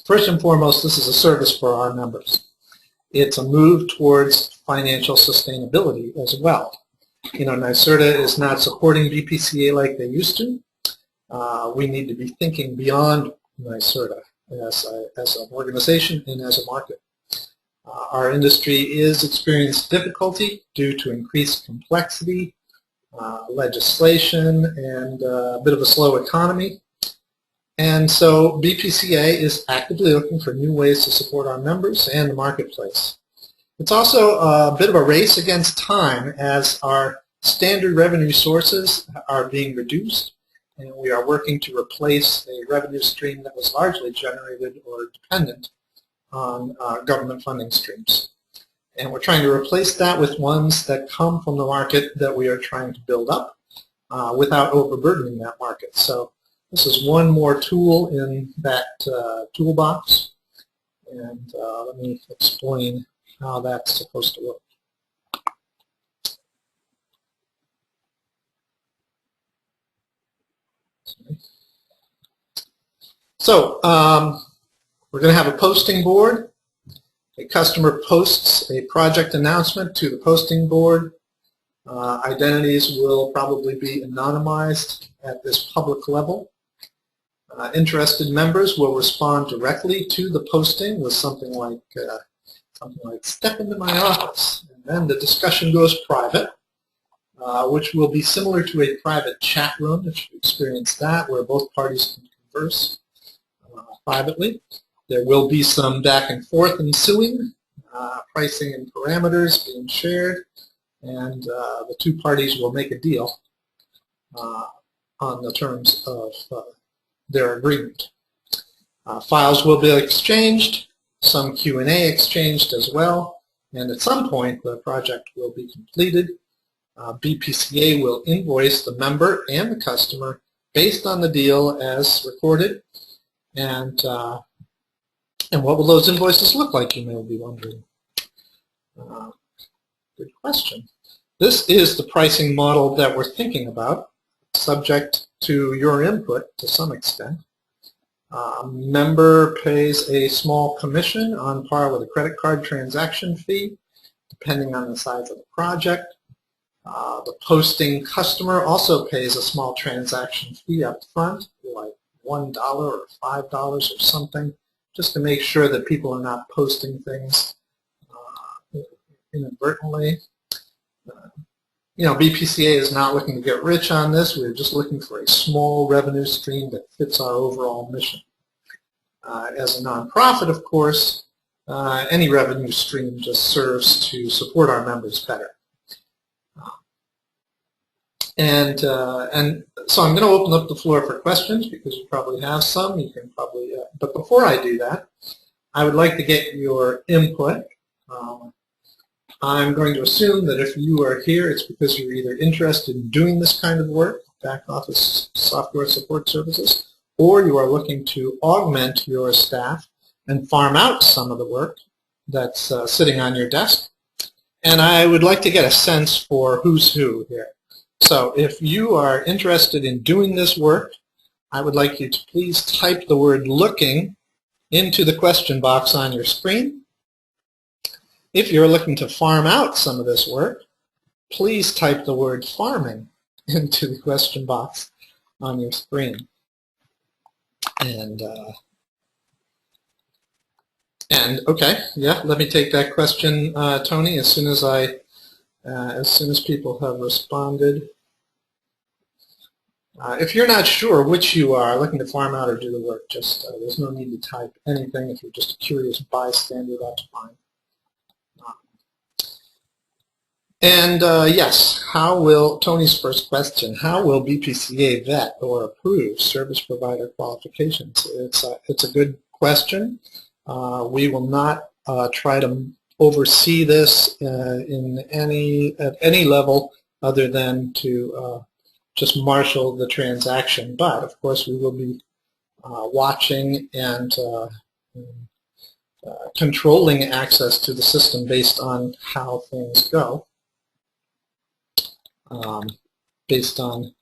First and foremost, this is a service for our members. It's a move towards financial sustainability as well. You know, NYSERDA is not supporting BPCA like they used to. We need to be thinking beyond NYSERDA as an organization and as a market. Our industry is experiencing difficulty due to increased complexity, legislation, and a bit of a slow economy. And so BPCA is actively looking for new ways to support our members and the marketplace. It's also a bit of a race against time as our standard revenue sources are being reduced, and we are working to replace a revenue stream that was largely generated or dependent on government funding streams. And we're trying to replace that with ones that come from the market that we are trying to build up without overburdening that market. So this is one more tool in that toolbox, and let me explain how that's supposed to work. So we're going to have a posting board. A customer posts a project announcement to the posting board. Identities will probably be anonymized at this public level. Interested members will respond directly to the posting with something like "Step into my office," and then the discussion goes private, which will be similar to a private chat room if you experience that, where both parties can converse privately. There will be some back and forth ensuing, pricing and parameters being shared, and the two parties will make a deal on the terms of their agreement. Files will be exchanged, some Q&A exchanged as well, and at some point the project will be completed. BPCA will invoice the member and the customer based on the deal as recorded, and what will those invoices look like, you may be wondering. Good question. This is the pricing model that we're thinking about, subject to your input to some extent. A member pays a small commission on par with a credit card transaction fee, depending on the size of the project. The posting customer also pays a small transaction fee up front, like $1 or $5 or something, just to make sure that people are not posting things inadvertently. You know, BPCA is not looking to get rich on this. We're just looking for a small revenue stream that fits our overall mission. As a nonprofit, of course, any revenue stream just serves to support our members better. And so I'm going to open up the floor for questions because you probably have some. You can probably, but before I do that, I would like to get your input. I'm going to assume that if you are here, it's because you're either interested in doing this kind of work, back office software support services, or you are looking to augment your staff and farm out some of the work that's sitting on your desk. And I would like to get a sense for who's who here. So if you are interested in doing this work, I would like you to please type the word "looking" into the question box on your screen. If you're looking to farm out some of this work, please type the word "farming" into the question box on your screen. And okay, yeah, let me take that question, Tony, as soon as people have responded. If you're not sure which you are, looking to farm out or do the work, just there's no need to type anything. If you're just a curious bystander, that's fine. Yes, how will, Tony's first question, how will BPCA vet or approve service provider qualifications? It's a good question. We will not try to oversee this at any level other than to just marshal the transaction. But of course we will be watching and controlling access to the system based on how things go, based on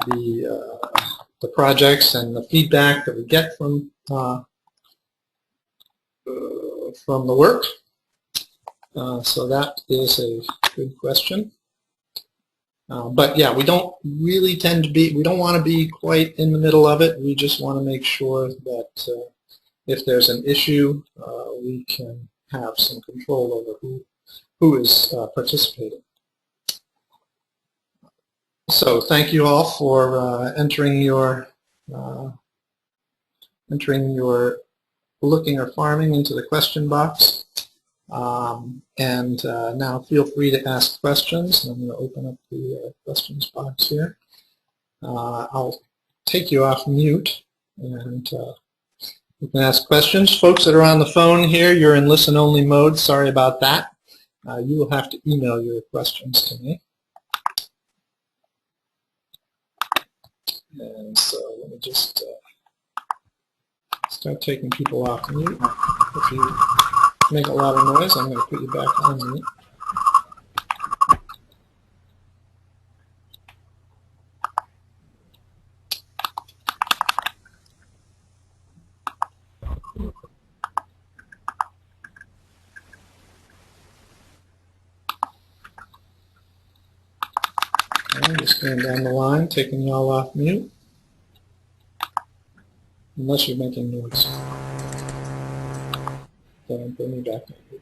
the projects and the feedback that we get from from the work? So that is a good question. But yeah, we don't really tend to be, we don't want to be quite in the middle of it. We just want to make sure that if there's an issue, we can have some control over who is participating. So thank you all for entering your looking or farming into the question box. Now feel free to ask questions. I'm going to open up the questions box here. I'll take you off mute and you can ask questions. Folks that are on the phone here, you're in listen-only mode. Sorry about that. You will have to email your questions to me. And so let me just start taking people off mute. If you make a lot of noise, I'm going to put you back on mute. I'm just going down the line, taking you all off mute, unless you're making noise. Then put me back on mute.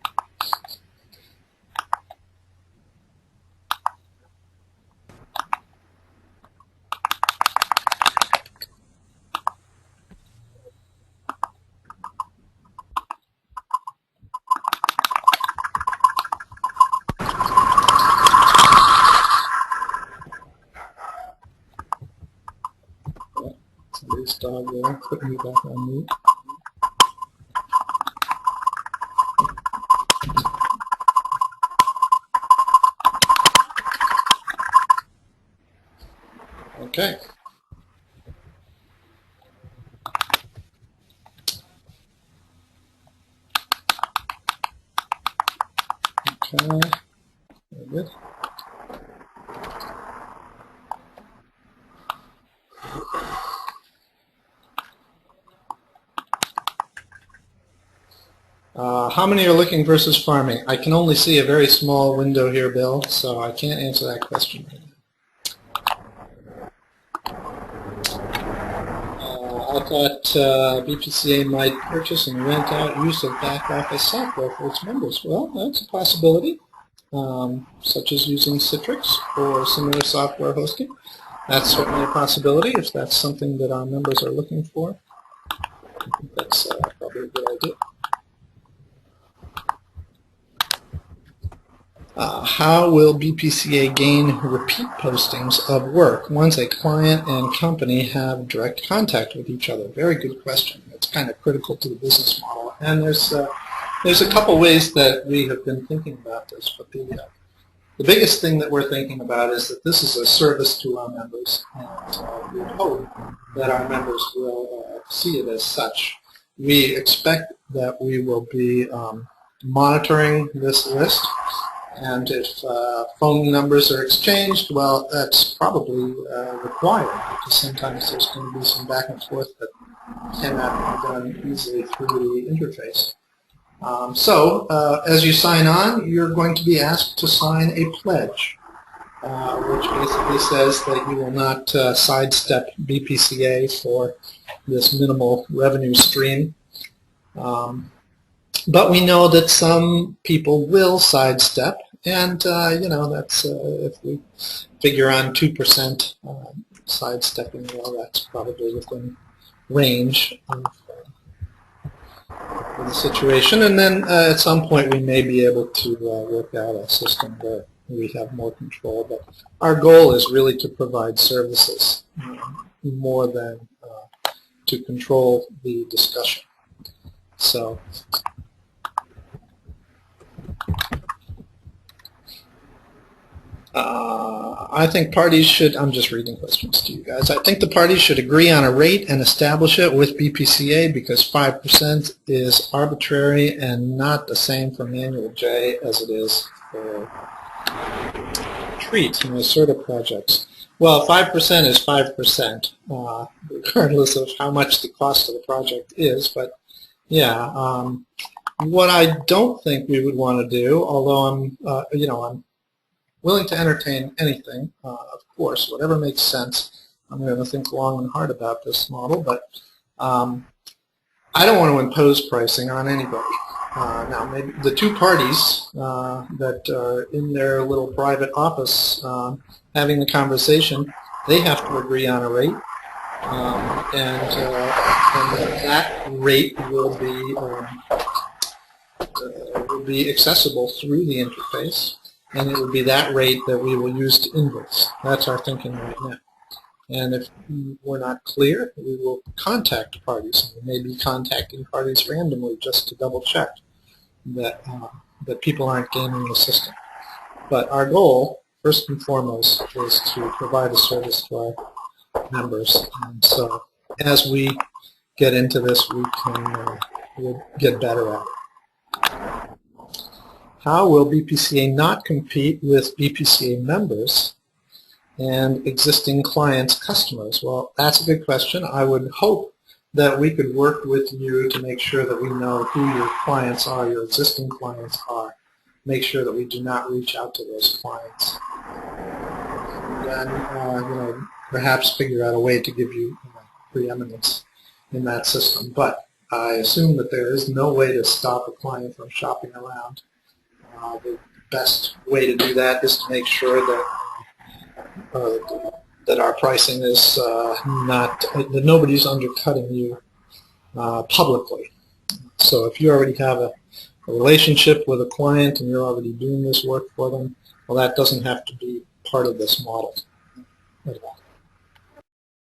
Somebody's dog there, putting me back on mute. Okay. Okay. Very good. How many are looking versus farming? I can only see a very small window here, Bill, so I can't answer that question right now. I thought BPCA might purchase and rent out use of back office software for its members. Well, that's a possibility, such as using Citrix or similar software hosting. That's certainly a possibility if that's something that our members are looking for. I think that's probably a good idea. How will BPCA gain repeat postings of work once a client and company have direct contact with each other? Very good question. It's kind of critical to the business model. And there's a couple ways that we have been thinking about this. But the biggest thing that we're thinking about is that this is a service to our members, and we hope that our members will see it as such. We expect that we will be monitoring this list. And if phone numbers are exchanged, well, that's probably required, because sometimes there's going to be some back and forth that cannot be done easily through the interface. As you sign on, you're going to be asked to sign a pledge, which basically says that you will not sidestep BPCA for this minimal revenue stream. But we know that some people will sidestep, and you know, that's if we figure on 2% sidestepping, well, that's probably within range of the situation. And then at some point we may be able to work out a system where we have more control. But our goal is really to provide services more than to control the discussion. So. I think parties should, I'm just reading questions to you guys. I think the parties should agree on a rate and establish it with BPCA, because 5% is arbitrary and not the same for Manual J as it is for TREAT and assertive projects. Well, 5% is 5%, regardless of how much the cost of the project is. But yeah, What I don't think we would want to do, although I'm willing to entertain anything, of course, whatever makes sense. I'm going to think long and hard about this model, but I don't want to impose pricing on anybody. Now, maybe the two parties that are in their little private office having the conversation, they have to agree on a rate, and that rate will be accessible through the interface, and it will be that rate that we will use to invoice. That's our thinking right now. And if we're not clear, we will contact parties. We may be contacting parties randomly just to double check that people aren't gaming the system. But our goal, first and foremost, is to provide a service to our members. And so as we get into this, we'll get better at it. How will BPCA not compete with BPCA members and existing clients' customers? Well, that's a good question. I would hope that we could work with you to make sure that we know who your clients are, your existing clients are. Make sure that we do not reach out to those clients. And then, perhaps figure out a way to give you preeminence in that system. But I assume that there is no way to stop a client from shopping around. The best way to do that is to make sure that our pricing is that nobody's undercutting you publicly. So if you already have a relationship with a client and you're already doing this work for them, well, that doesn't have to be part of this model at all.